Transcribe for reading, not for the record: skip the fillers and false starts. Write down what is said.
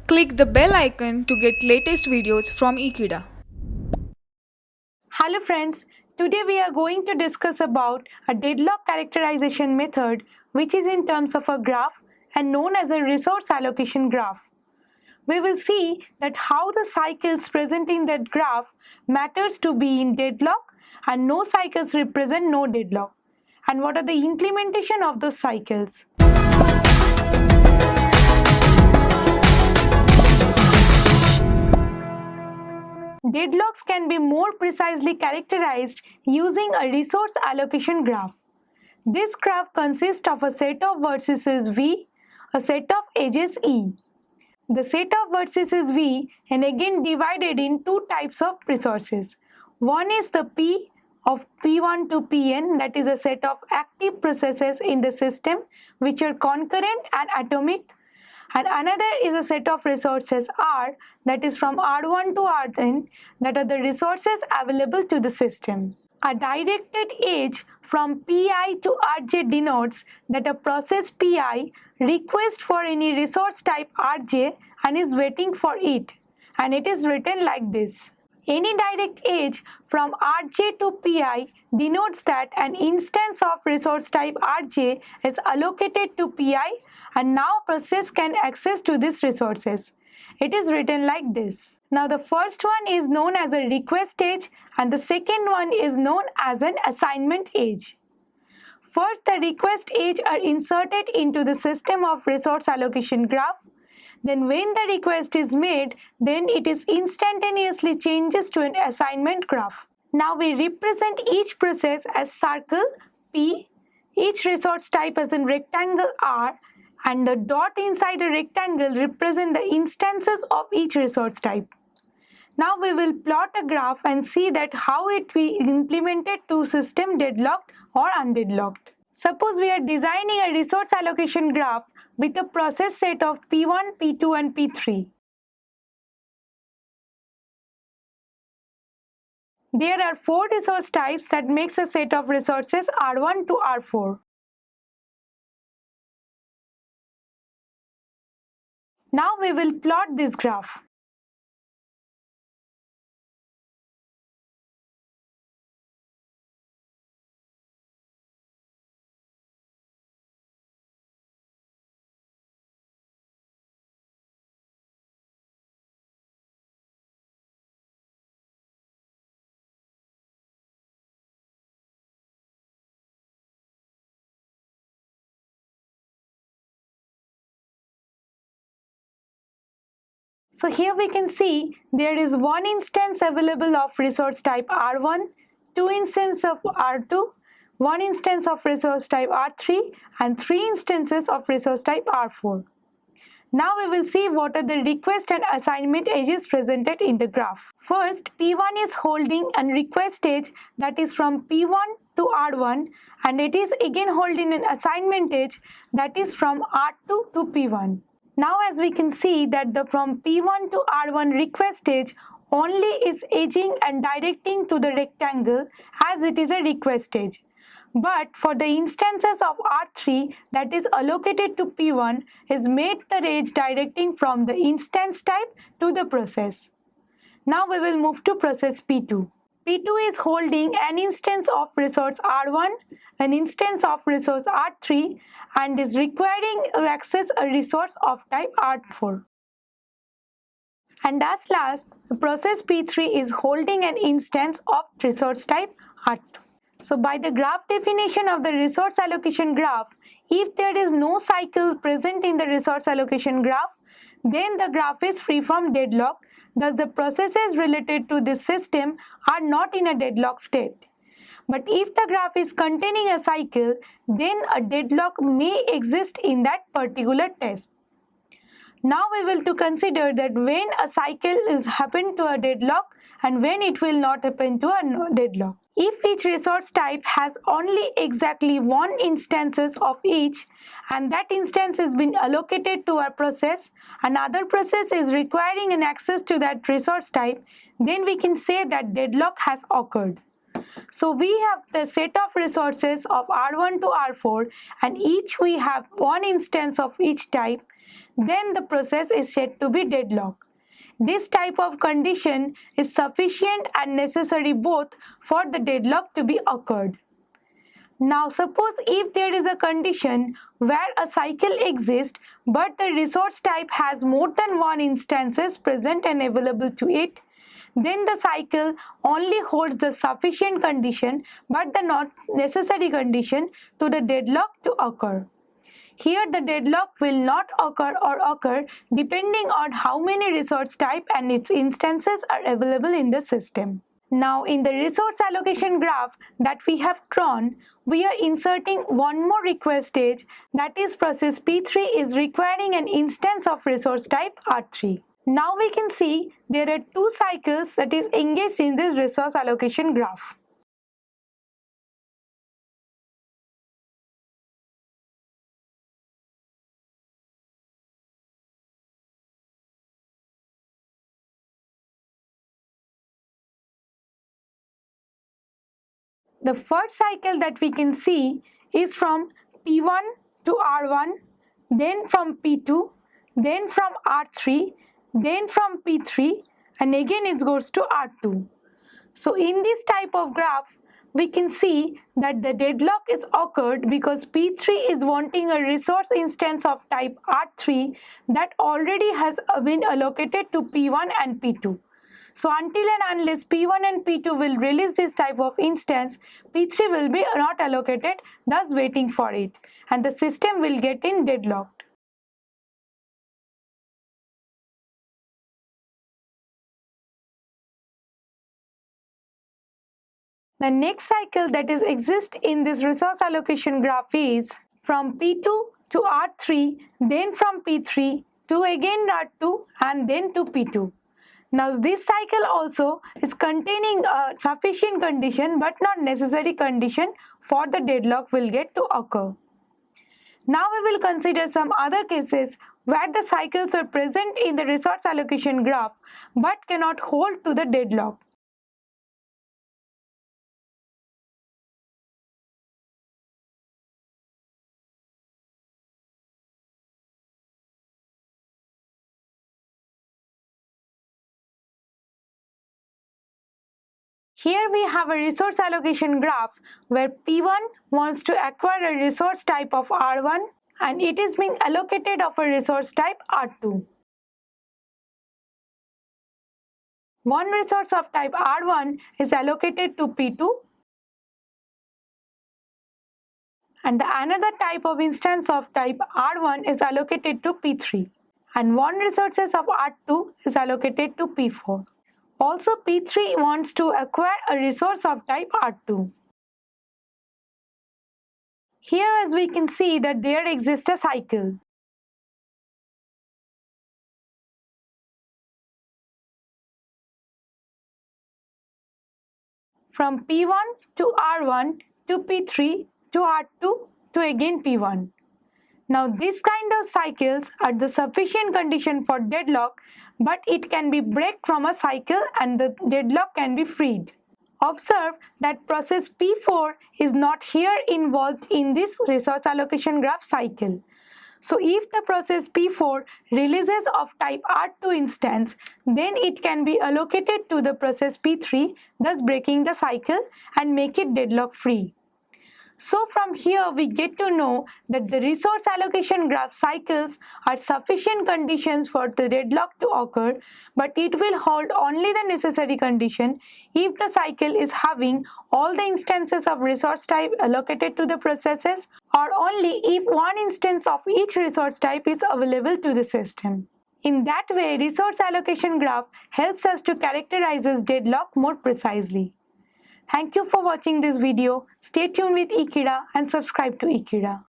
Click the bell icon to get latest videos from Ekeeda. Hello friends, today we are going to discuss about a deadlock characterization method which is in terms of a graph and known as a resource allocation graph. We will see that how the cycles present in that graph matters to be in deadlock and no cycles represent no deadlock, and what are the implementation of those cycles. Deadlocks can be more precisely characterized using a resource allocation graph. This graph consists of a set of vertices V, a set of edges E. The set of vertices V and again divided in two types of resources. One is the P of P1 to Pn, that is a set of active processes in the system which are concurrent and atomic, and another is a set of resources R, that is from R1 to Rn, that are the resources available to the system. A directed edge from Pi to Rj denotes that a process Pi requests for any resource type Rj and is waiting for it, and it is written like this. Any direct edge from Rj to Pi denotes that an instance of resource type Rj is allocated to Pi and now process can access to these resources. It is written like this. Now the first one is known as a request edge and the second one is known as an assignment edge. First, the request edge are inserted into the system of resource allocation graph. Then when the request is made, then it is instantaneously changes to an assignment graph. Now we represent each process as circle P, each resource type as in rectangle R, and the dot inside a rectangle represent the instances of each resource type. Now we will plot a graph and see that how it be implemented to system deadlocked or undeadlocked. Suppose we are designing a resource allocation graph with a process set of P1, P2 and P3. There are 4 resource types that makes a set of resources R1 to R4. Now we will plot this graph. So here we can see there is one instance available of resource type R1, 2 instances of R2, 1 instance of resource type R3 and 3 instances of resource type R4. Now we will see what are the request and assignment edges presented in the graph. First, P1 is holding a request edge that is from P1 to R1 and it is again holding an assignment edge that is from R2 to P1. Now as we can see that the from P1 to R1 request edge only is edging and directing to the rectangle as it is a request edge. But for the instances of R3 that is allocated to P1 is made the edge directing from the instance type to the process. Now we will move to process P2. P2 is holding an instance of resource R1, an instance of resource R3 and is requiring to access a resource of type R4. And as last, the process P3 is holding an instance of resource type R2. So by the graph definition of the resource allocation graph, if there is no cycle present in the resource allocation graph, then the graph is free from deadlock. Thus the processes related to this system are not in a deadlock state. But if the graph is containing a cycle, then a deadlock may exist in that particular test. Now we will to consider that when a cycle is happen to a deadlock and when it will not happen to a deadlock. If each resource type has only exactly one instances of each and that instance has been allocated to a process, another process is requiring an access to that resource type, then we can say that deadlock has occurred. So we have the set of resources of R1 to R4 and each we have one instance of each type. then the process is said to be deadlock. This type of condition is sufficient and necessary both for the deadlock to be occurred. Now suppose if there is a condition where a cycle exists but the resource type has more than one instances present and available to it, then the cycle only holds the sufficient condition but the not necessary condition to the deadlock to occur. Here the deadlock will not occur or occur depending on how many resource type and its instances are available in the system. Now in the resource allocation graph that we have drawn, we are inserting one more request stage, that is process P3 is requiring an instance of resource type R3. Now we can see there are two cycles that is engaged in this resource allocation graph. The first cycle that we can see is from P1 to R1, then from P2, then from R3, then from P3, and again it goes to R2. So in this type of graph, we can see that the deadlock is occurred because P3 is wanting a resource instance of type R3 that already has been allocated to P1 and P2. So until and unless P1 and P2 will release this type of instance, P3 will be not allocated, thus waiting for it, and the system will get in deadlocked. The next cycle that is exist in this resource allocation graph is from P2 to R3, then from P3 to again R2 and then to P2. Now this cycle also is containing a sufficient condition but not necessary condition for the deadlock will get to occur. Now we will consider some other cases where the cycles are present in the resource allocation graph but cannot hold to the deadlock. Here we have a resource allocation graph where P1 wants to acquire a resource type of R1 and it is being allocated of a resource type R2. One resource of type R1 is allocated to P2 and another type of instance of type R1 is allocated to P3 and one resources of R2 is allocated to P4. Also, P3 wants to acquire a resource of type R2. Here as we can see that there exists a cycle. From P1 to R1 to P3 to R2 to again P1. Now this kind of cycles are the sufficient condition for deadlock, but it can be break from a cycle and the deadlock can be freed. Observe that process P4 is not here involved in this resource allocation graph cycle. So if the process P4 releases of type R2 instance, then it can be allocated to the process P3, thus breaking the cycle and make it deadlock free. So from here we get to know that the resource allocation graph cycles are sufficient conditions for the deadlock to occur, but it will hold only the necessary condition if the cycle is having all the instances of resource type allocated to the processes or only if one instance of each resource type is available to the system. In that way, resource allocation graph helps us to characterize this deadlock more precisely. Thank you for watching this video. Stay tuned with Ekeeda and subscribe to Ekeeda.